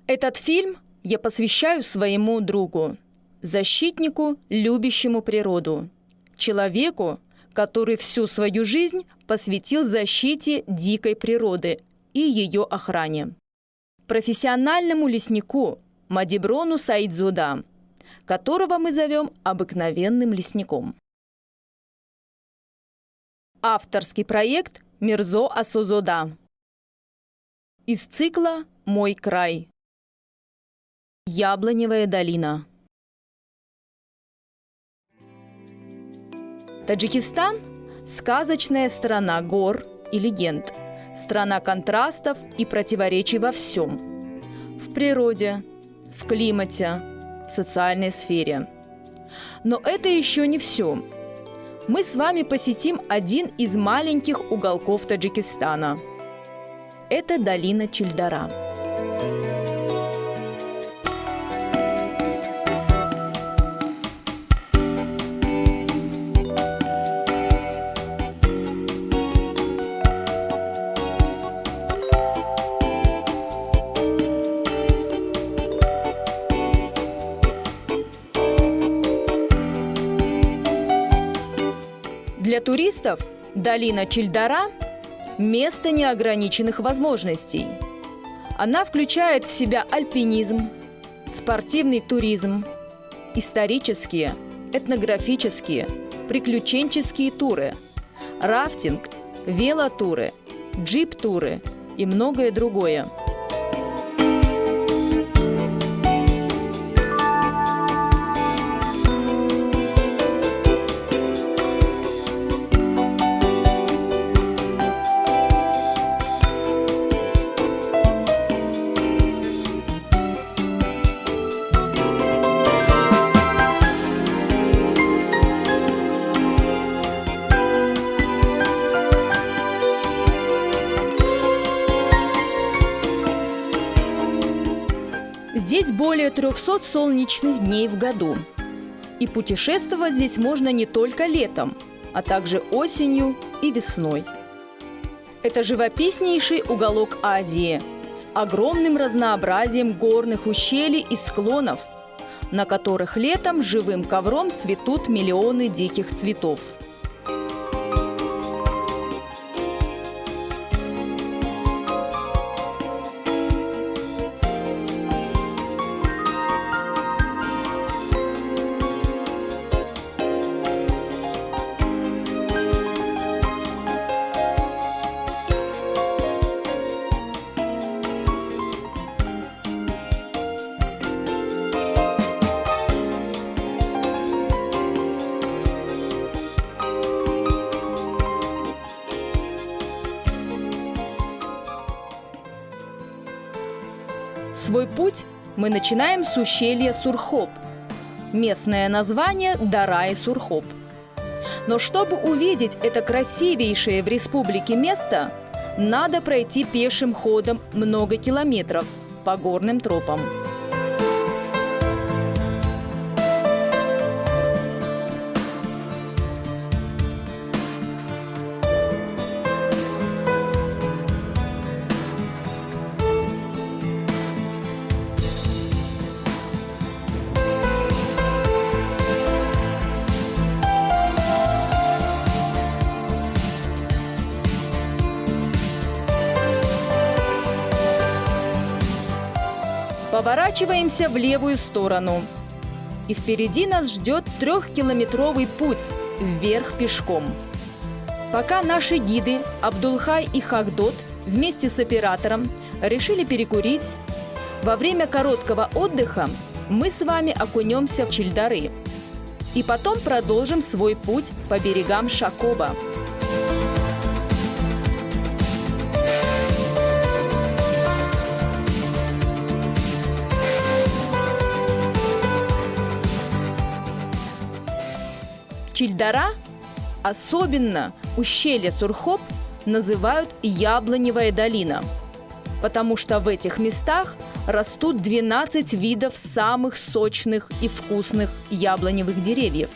Этот фильм я посвящаю своему другу, защитнику, любящему природу, человеку, который всю свою жизнь посвятил защите дикой природы и ее охране. Профессиональному леснику Мадиброну Саидзода, которого мы зовем обыкновенным лесником. Авторский проект Мирзо Асозода. Из цикла «Мой край». Яблоневая долина. Таджикистан – сказочная страна гор и легенд, страна контрастов и противоречий во всем – в природе, в климате, в социальной сфере. Но это еще не все. Мы с вами посетим один из маленьких уголков Таджикистана. Это долина Чильдара. Для туристов долина Чильдара – место неограниченных возможностей. Она включает в себя альпинизм, спортивный туризм, исторические, этнографические, приключенческие туры, рафтинг, велотуры, джип-туры и многое другое. Здесь более 300 солнечных дней в году. И путешествовать здесь можно не только летом, а также осенью и весной. Это живописнейший уголок Азии с огромным разнообразием горных ущелий и склонов, на которых летом живым ковром цветут миллионы диких цветов. Свой путь мы начинаем с ущелья Сурхоп. Местное название – Дарай-Сурхоп. Но чтобы увидеть это красивейшее в республике место, надо пройти пешим ходом много километров по горным тропам. Поворачиваемся в левую сторону. И впереди нас ждет 3-километровый путь вверх пешком. Пока наши гиды Абдулхай и Хагдот вместе с оператором решили перекурить, во время короткого отдыха мы с вами окунемся в Чильдары. И потом продолжим свой путь по берегам Шакоба. Чильдара, особенно ущелье Сурхоп, называют Яблоневая долина, потому что в этих местах растут 12 видов самых сочных и вкусных яблоневых деревьев,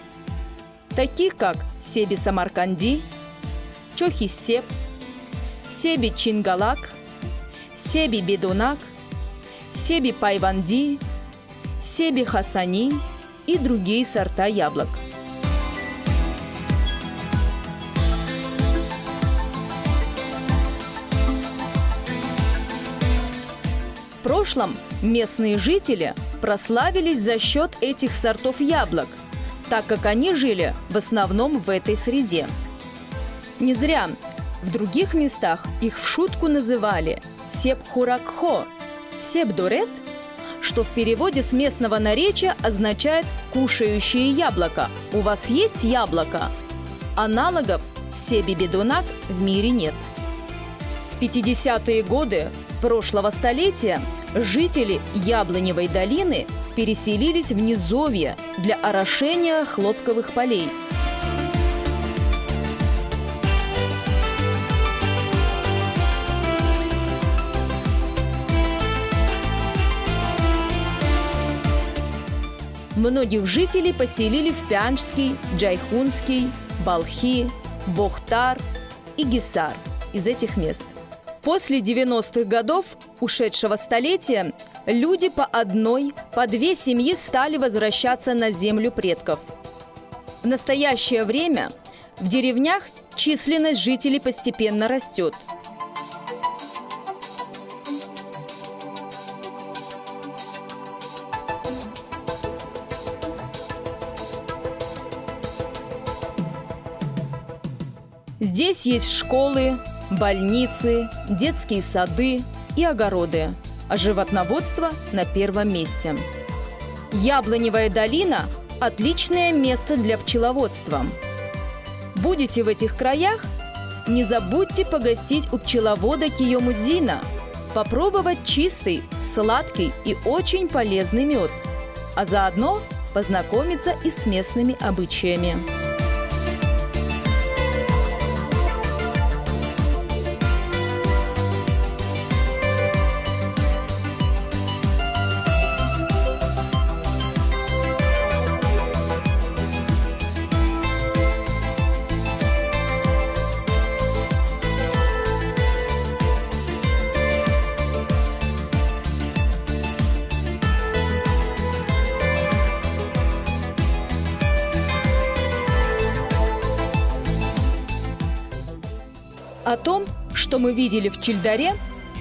таких как Себи Самарканди, Чохи-Себ, Себи Чингалак, Себи Бедонак, Себи Пайванди, Себи Хасани и другие сорта яблок. В прошлом местные жители прославились за счет этих сортов яблок, так как они жили в основном в этой среде. Не зря в других местах их в шутку называли себхуракхо, себдорет, что в переводе с местного наречия означает «кушающее яблоко». У вас есть яблоко? Аналогов себи-бедунак в мире нет. В 50-е годы прошлого столетия жители Яблоневой долины переселились в низовье для орошения хлопковых полей. Многих жителей поселили в Пянджский, Джайхунский, Балхи, Бохтар и Гисар из этих мест. После 90-х годов ушедшего столетия люди по одной, по две семьи стали возвращаться на землю предков. В настоящее время в деревнях численность жителей постепенно растет. Здесь есть школы, больницы, детские сады и огороды, а животноводство на первом месте. Яблоневая долина – отличное место для пчеловодства. Будете в этих краях? Не забудьте погостить у пчеловода Киомуддина, попробовать чистый, сладкий и очень полезный мед, а заодно познакомиться и с местными обычаями. О том, что мы видели в Чильдаре,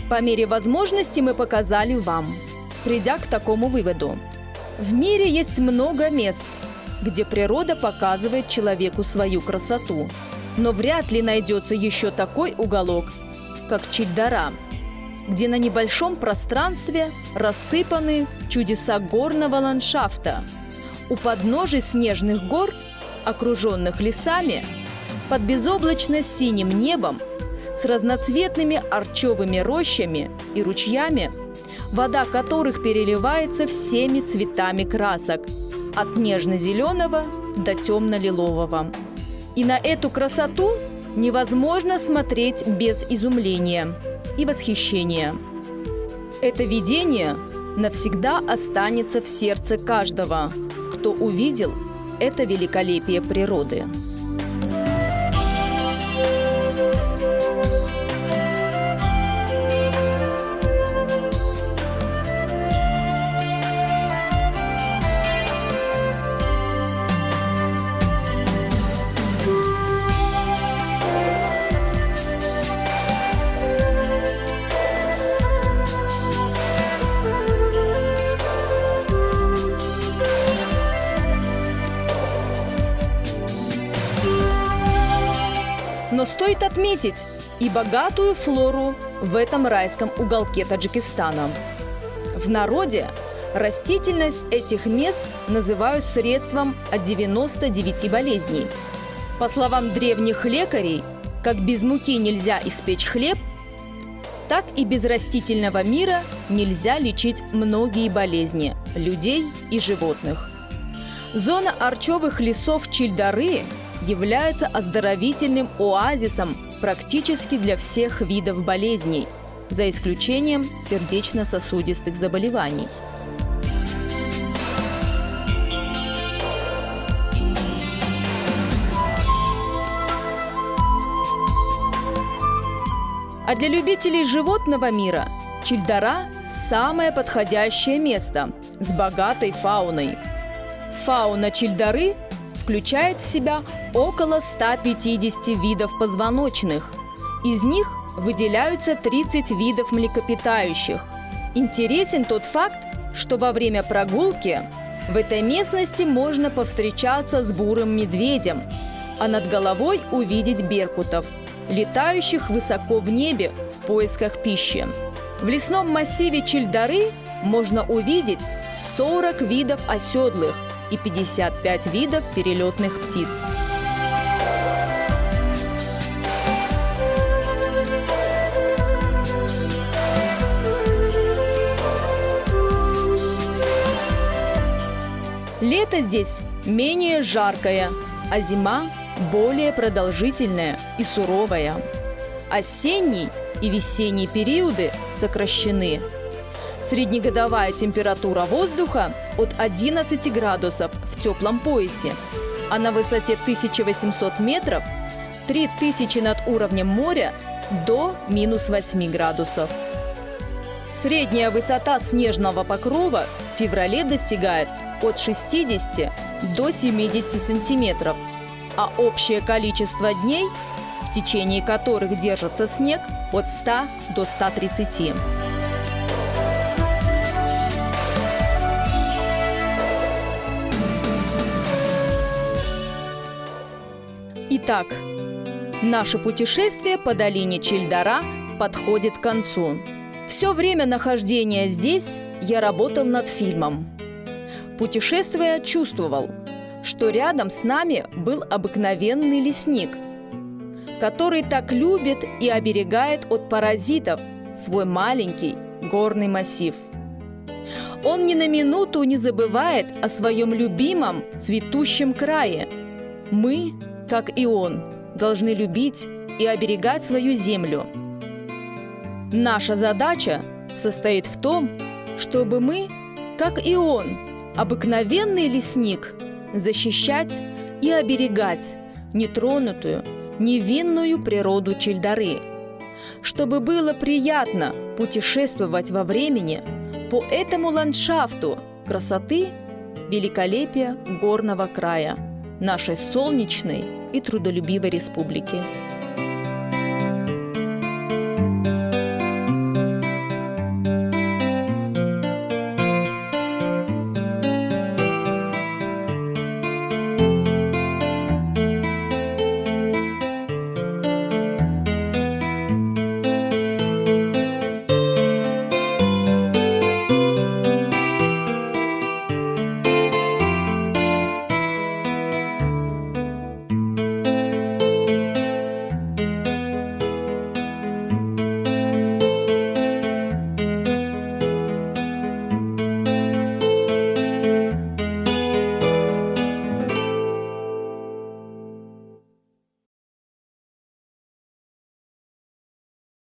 по мере возможности мы показали вам, придя к такому выводу. В мире есть много мест, где природа показывает человеку свою красоту, но вряд ли найдется еще такой уголок, как Чильдара, где на небольшом пространстве рассыпаны чудеса горного ландшафта. У подножий снежных гор, окруженных лесами, под безоблачно-синим небом, с разноцветными орчовыми рощами и ручьями, вода которых переливается всеми цветами красок, от нежно-зеленого до темно-лилового. И на эту красоту невозможно смотреть без изумления и восхищения. Это видение навсегда останется в сердце каждого, кто увидел это великолепие природы. Но стоит отметить и богатую флору в этом райском уголке Таджикистана. В народе растительность этих мест называют средством от 99 болезней. По словам древних лекарей, как без муки нельзя испечь хлеб, так и без растительного мира нельзя лечить многие болезни людей и животных. Зона орчовых лесов Чильдары является оздоровительным оазисом практически для всех видов болезней, за исключением сердечно-сосудистых заболеваний. А для любителей животного мира Чильдара – самое подходящее место с богатой фауной. Фауна Чильдары включает в себя около 150 видов позвоночных. Из них выделяются 30 видов млекопитающих. Интересен тот факт, что во время прогулки в этой местности можно повстречаться с бурым медведем, а над головой увидеть беркутов, летающих высоко в небе в поисках пищи. В лесном массиве Чильдары можно увидеть 40 видов оседлых и 55 видов перелетных птиц. Лето здесь менее жаркое, а зима более продолжительная и суровая. Осенний и весенний периоды сокращены. Среднегодовая температура воздуха от 11 градусов в теплом поясе, а на высоте 1800 метров 3000 над уровнем моря до минус 8 градусов. Средняя высота снежного покрова в феврале достигает от 60 до 70 сантиметров, а общее количество дней, в течение которых держится снег, от 100 до 130. Итак, наше путешествие по долине Чильдара подходит к концу. Все время нахождения здесь я работал над фильмом. Путешествуя, чувствовал, что рядом с нами был обыкновенный лесник, который так любит и оберегает от паразитов свой маленький горный массив. Он ни на минуту не забывает о своем любимом цветущем крае. Мы, как и он, должны любить и оберегать свою землю. Наша задача состоит в том, чтобы мы, как и он, обыкновенный лесник, защищать и оберегать нетронутую, невинную природу Чильдары, чтобы было приятно путешествовать во времени по этому ландшафту красоты, великолепия горного края нашей солнечной и трудолюбивой республики.